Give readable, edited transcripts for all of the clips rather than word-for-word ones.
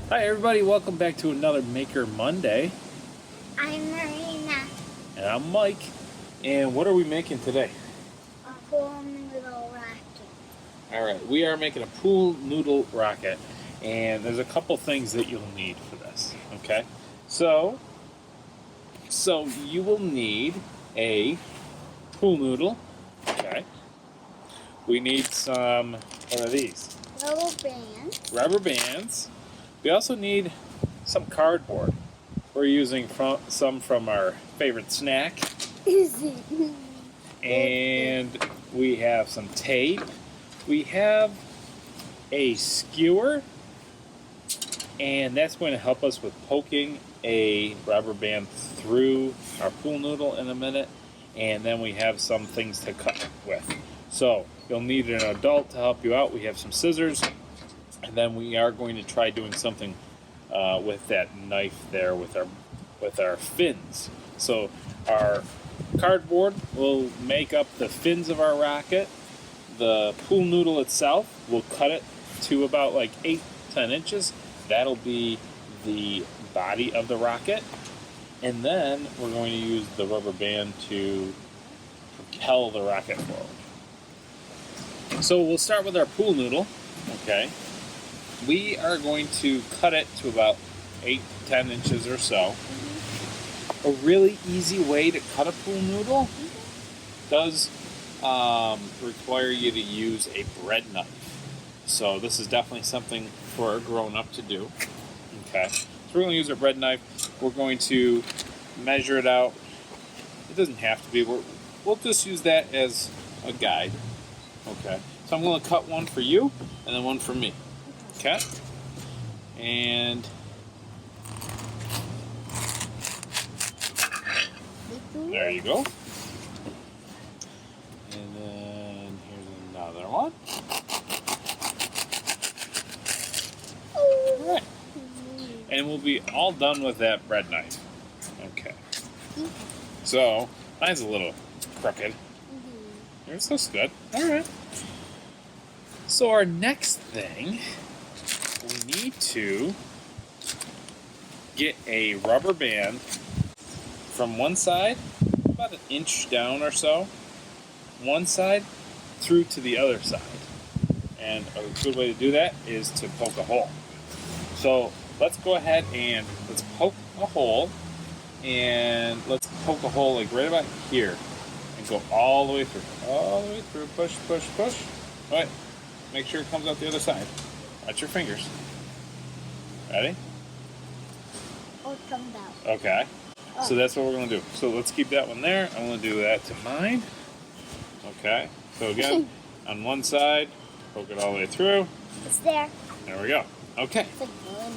Hi everybody, welcome back to another Maker Monday. I'm Marina. And I'm Mike. And what are we making today? A Pool Noodle Rocket. Alright, we are making a Pool Noodle Rocket. And there's a couple things that you'll need for this. Okay? So you will need a pool noodle. Okay. We need some, what are these? Rubber bands. Rubber bands. We also need some cardboard. We're using some from our favorite snack. And we have some tape. We have a skewer. And that's going to help us with poking a rubber band through our pool noodle in a minute. And then we have some things to cut with. So you'll need an adult to help you out. We have some scissors. And then we are going to try doing something with that knife there with our fins. So our cardboard will make up the fins of our rocket. The pool noodle itself, we'll cut it to about like 8-10 inches. That'll be the body of the rocket. And then we're going to use the rubber band to propel the rocket forward. So we'll start with our pool noodle. Okay. We are going to cut it to about 8-10 inches or so. A really easy way to cut a pool noodle does require you to use a bread knife. So this is definitely something for a grown-up to do. Okay, so we're going to use our bread knife. We're going to measure it out. It doesn't have to be. We'll just use that as a guide. Okay, so I'm going to cut one for you and then one for me. Okay, and there you go. And then here's another one. All right. And we'll be all done with that bread knife. Okay. So, mine's a little crooked. Yours looks good. All right. So our next thing, we need to get a rubber band from one side, about an inch down or so, one side through to the other side. And a good way to do that is to poke a hole. So let's go ahead and let's poke a hole, and let's poke a hole like right about here and go all the way through. All the way through. Push, push, push. All right. Make sure it comes out the other side. Watch your fingers. Ready? Oh, it comes out. Okay. So that's what we're going to do. So let's keep that one there. I'm going to do that to mine. Okay. So again, on one side, poke it all the way through. It's there. There we go. Okay. It's a good one.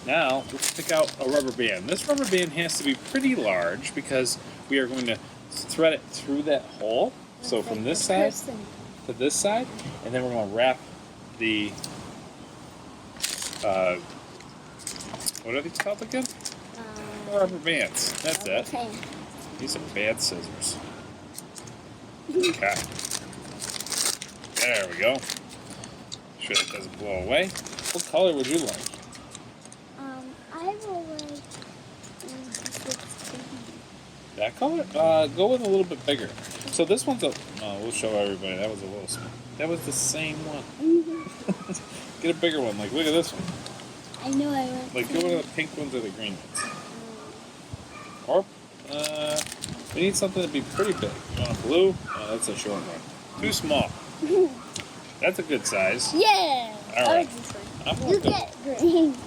Now, let's pick out a rubber band. This rubber band has to be pretty large because we are going to thread it through that hole. So It's from like this a side person. to this side, and then we're going to wrap the, what are these called again? Rubber bands. That's it. Okay. These are bad scissors. Okay. There we go. Make sure it doesn't blow away. What color would you like? I will like 16. That color? Go with a little bit bigger. So this one's we'll show everybody. That was a little small. That was the same one. Get a bigger one. Like, look at this one. I know I want Like, go with the pink ones or the green ones. Or, we need something to be pretty big. You want a blue? Oh, that's a short one. Too small. That's a good size. Yeah. All right. You get green.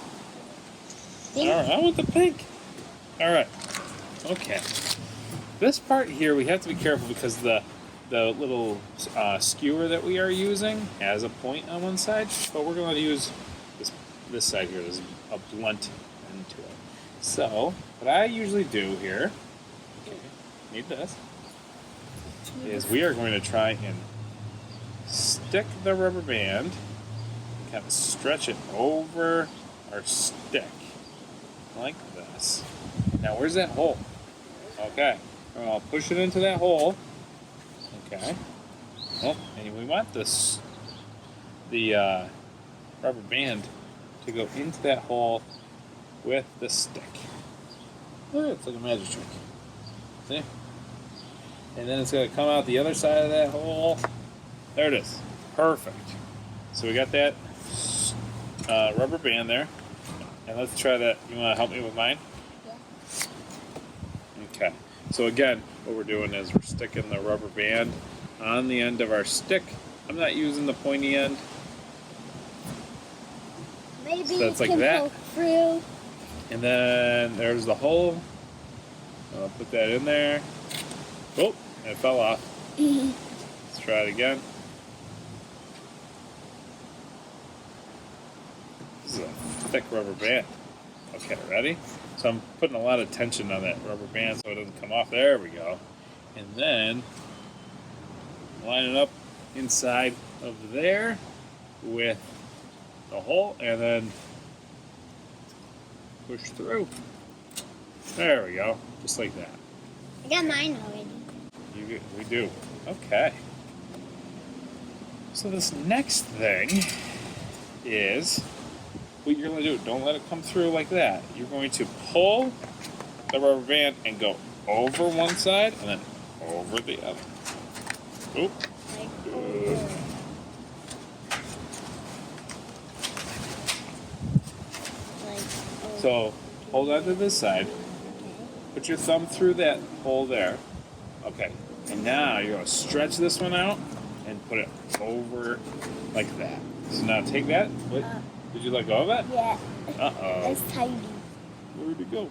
All right, I want the pink. All right. Okay. This part here, we have to be careful because the little skewer that we are using has a point on one side, but we're going to use this side here. There's a blunt end to it. So, what I usually do here, need this, is we are going to try and stick the rubber band, kind of stretch it over our stick, like this. Now, where's that hole? Okay, I'll push it into that hole. Okay. Oh, and we want the rubber band to go into that hole with the stick. Oh, it's like a magic trick. See? And then it's going to come out the other side of that hole. There it is. Perfect. So we got that rubber band there. And let's try that. You want to help me with mine? Yeah. Okay. So again, what we're doing is we're sticking the rubber band on the end of our stick. I'm not using the pointy end. Maybe So that's it like can that. poke through. And then there's the hole. I'll put that in there. Oh, it fell off. Let's try it again. This is a thick rubber band. Okay, ready? So I'm putting a lot of tension on that rubber band so it doesn't come off. There we go. And then line it up inside of there with the hole and then push through. There we go. Just like that. I got mine already. We do. Okay. So this next thing is what you're going to do. Don't let it come through like that. You're going to pull the rubber band and go over one side and then over the other. Oop. Like over. So hold on to this side. Put your thumb through that hole there. Okay. And now you're going to stretch this one out and put it over like that. So now take that. What? Did you let go of it? Yeah. Uh-oh. It's tidy. Where'd it go?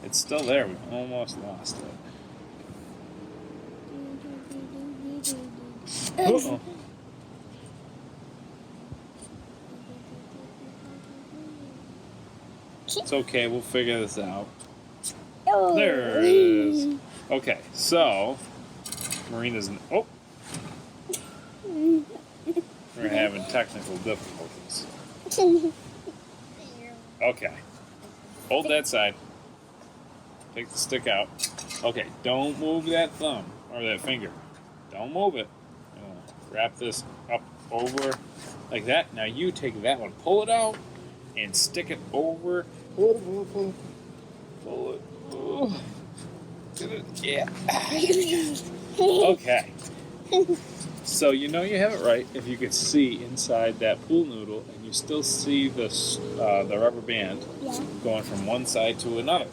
It's still there. We almost lost it. Uh-oh. It's okay. We'll figure this out. Oh. There it is. Okay, so Marina's. Oh, we're having technical difficulties. Okay, hold that side. Take the stick out. Okay, don't move that thumb or that finger. Don't move it. Wrap this up over like that. Now you take that one, pull it out, and stick it over. Pull it. Oh. Get it? Yeah. Okay. So you know you have it right if you could see inside that pool noodle and you still see the rubber band going from one side to another.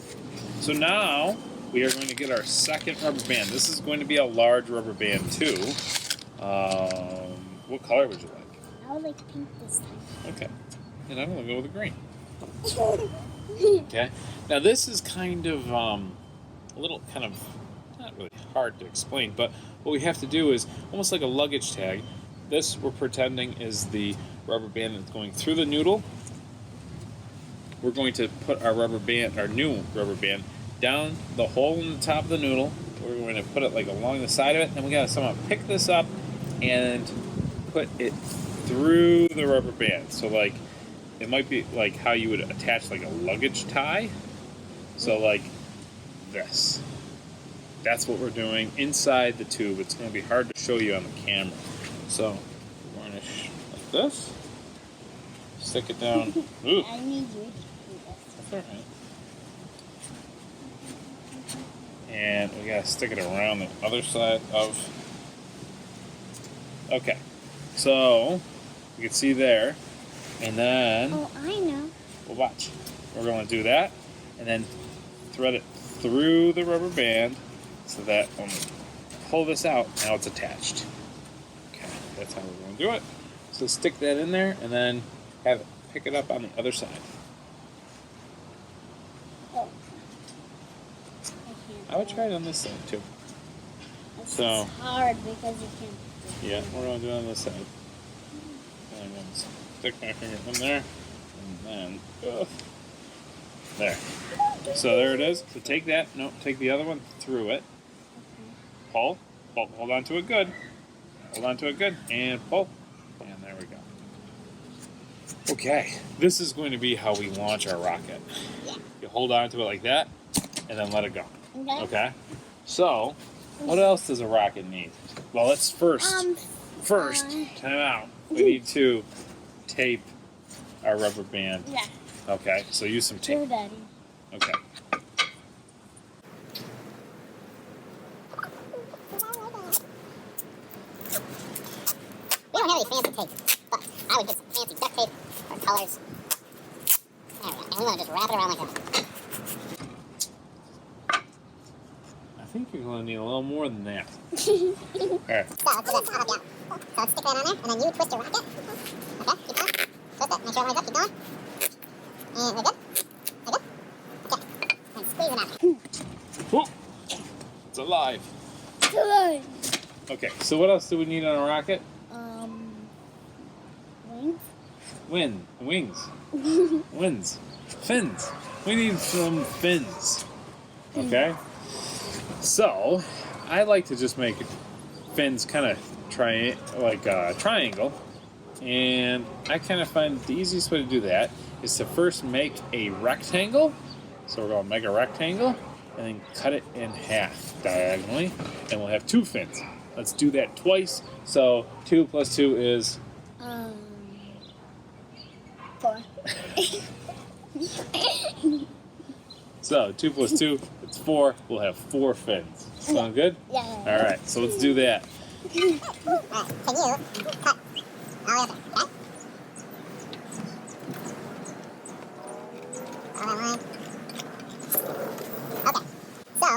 So now we are going to get our second rubber band. This is going to be a large rubber band too. What color would you like? I would like pink this time. Okay. And I'm going to go with the green. Okay. Now this is kind of a little kind of not really hard to explain, but what we have to do is almost like a luggage tag. This we're pretending is the rubber band that's going through the noodle. We're going to put our rubber band, our new rubber band, down the hole in the top of the noodle. We're going to put it like along the side of it, and we got to somehow pick this up and put it through the rubber band. So like it might be like how you would attach like a luggage tie. So like this. That's what we're doing inside the tube. It's going to be hard to show you on the camera. So varnish like this. Stick it down. Ooh. I need you to do this. That's all right. And we got to stick it around the other side of. Okay. So you can see there. And then. Oh, I know. Well, watch. We're going to do that. And then thread it through the rubber band so that when we pull this out, now it's attached. Okay, that's how we're going to do it. So stick that in there and then have it pick it up on the other side. Oh. I would try it on this side too. It's So hard because you can't. yeah, we're going to do it on this side. And I'm going to stick my finger in there and then there. So there it is. So take that. No, take the other one through it. Pull. Hold on to it good. Hold on to it good. And pull. And there we go. Okay. This is going to be how we launch our rocket. Yeah. You hold on to it like that, and then let it go. Okay. Okay? So, what else does a rocket need? Well, let's first, time out. We need to tape our rubber band? Yeah. Okay, so use some tape. Sure, Daddy. Okay. We don't have any fancy tape, but I would get some fancy duct tape or colors. There we go. And we want to just wrap it around like that. I think you're going to need a little more than that. All right. So let's do this. I'll help you out. So let's stick that on there, and then you twist your rocket. Okay, keep going. Twist it. Make sure it lines up. Keep going. And we're good. We're good. Okay. And squeeze it out. Whoa. It's alive. Good. Okay, so what else do we need on a rocket? Wings. Wings. Fins. We need some fins. Okay? So, I like to just make fins kind of like a triangle. And I kind of find the easiest way to do that is to first make a rectangle. So we're going to make a rectangle and then cut it in half diagonally. And we'll have 2 fins. Let's do that twice. So 2 plus 2 is... 4. So 2 plus 2, it's 4. We'll have 4 fins. Sound good? Yeah. All right, so let's do that. Alright, can you cut all the other, okay? All that line. Okay, so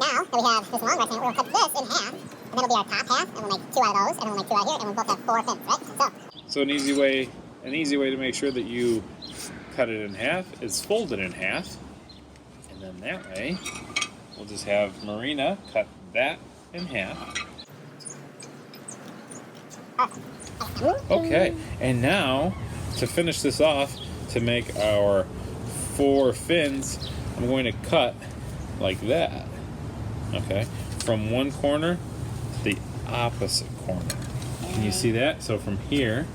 now that we have this long rectangle, we'll cut this in half, and that'll be our top half, and we'll make 2 out of those, and we'll make 2 out here, and we'll both have 4 fins, right? So an easy way to make sure that you cut it in half is fold it in half. And then that way, we'll just have Marina cut that in half. Okay, and now to finish this off, to make our 4 fins, I'm going to cut like that. Okay, from one corner to the opposite corner. Can you see that? So from here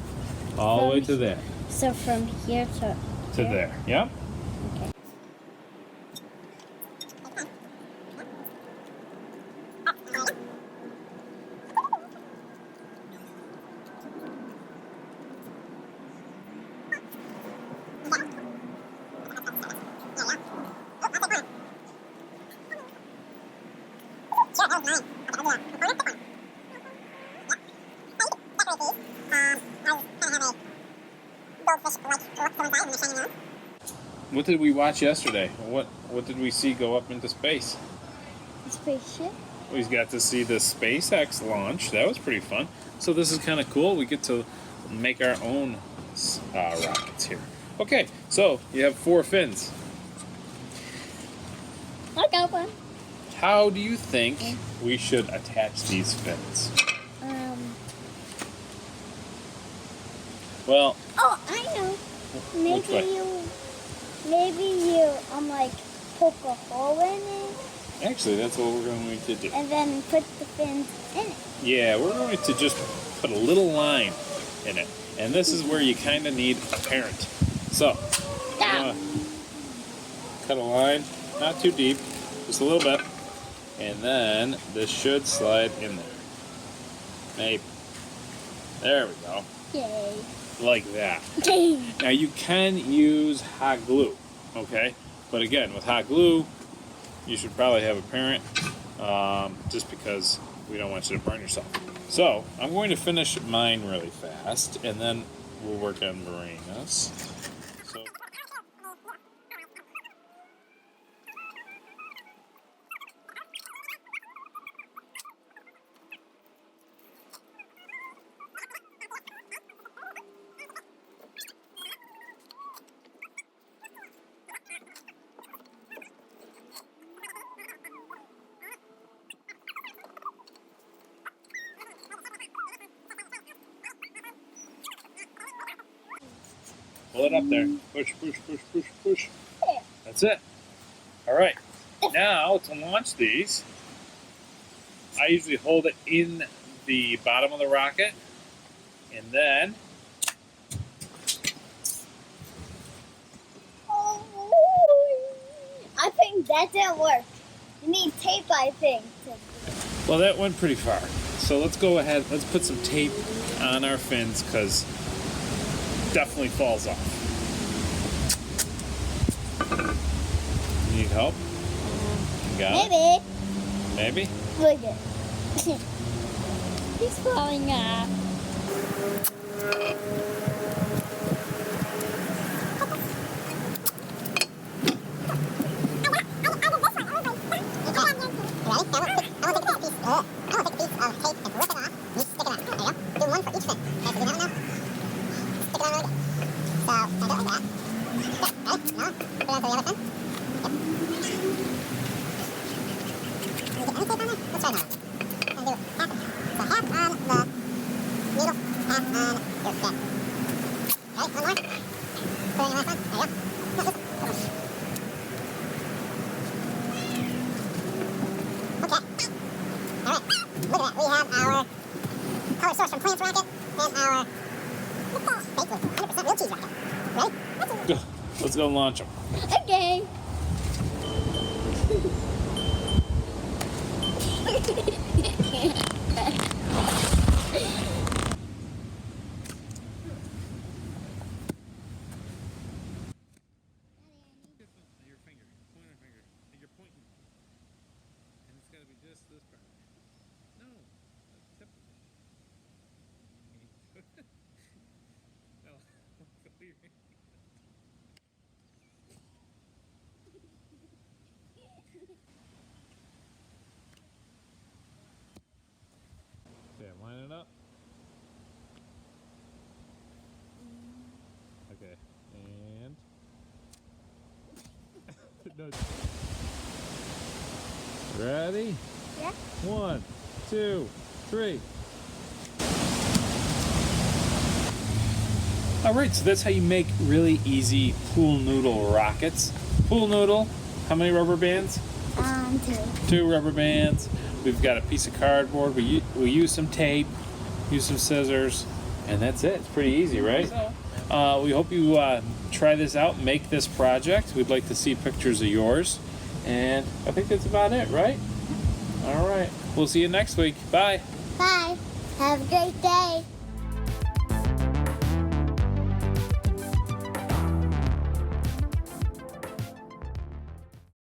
all the way to there. So from here to There. Yep. Okay. What did we watch yesterday? What did we see go up into space? Spaceship. We got to see the SpaceX launch. That was pretty fun. So this is kind of cool. We get to make our own rockets here. Okay, so you have 4 fins. I got one. How do you think we should attach these fins? Well. Oh, I know. Which way? Maybe you like poke a hole in it. Actually, that's what we're going to do. And then put the fins in it. Yeah, we're going to just put a little line in it. And this is where you kind of need a parent. So, cut a line, not too deep, just a little bit. And then this should slide in there. Maybe. There we go. Yay. Like that. Now you can use hot glue, okay? But again, with hot glue, you should probably have a parent, just because we don't want you to burn yourself. So I'm going to finish mine really fast, and then we'll work on Marina's. So. Pull it up there. Push, push, push, push, push. That's it. All right. Now, to launch these, I usually hold it in the bottom of the rocket, and then I think that didn't work. You need tape, I think. well, that went pretty far. So let's go ahead. Let's put some tape on our fins, because definitely falls off. You need help? You got it? Maybe. Maybe? Look at it. He's falling off. Source from Plants Rocket and our baked with 100% real cheese rocket. Ready? Go. Let's go launch them. Okay. Your finger, pointer finger, and you're pointing. And it's got to be just this part. No, the tip of it. No, go your Okay, line it up. Okay, and no. Ready? Yeah. 1, 2, 3. Alright, so that's how you make really easy pool noodle rockets. Pool noodle, how many rubber bands? 2. 2 rubber bands. We've got a piece of cardboard. We use some tape, use some scissors, and that's it. It's pretty easy, right? We hope you try this out, make this project. We'd like to see pictures of yours. And I think that's about it, right? All right. We'll see you next week. Bye. Bye. Have a great day.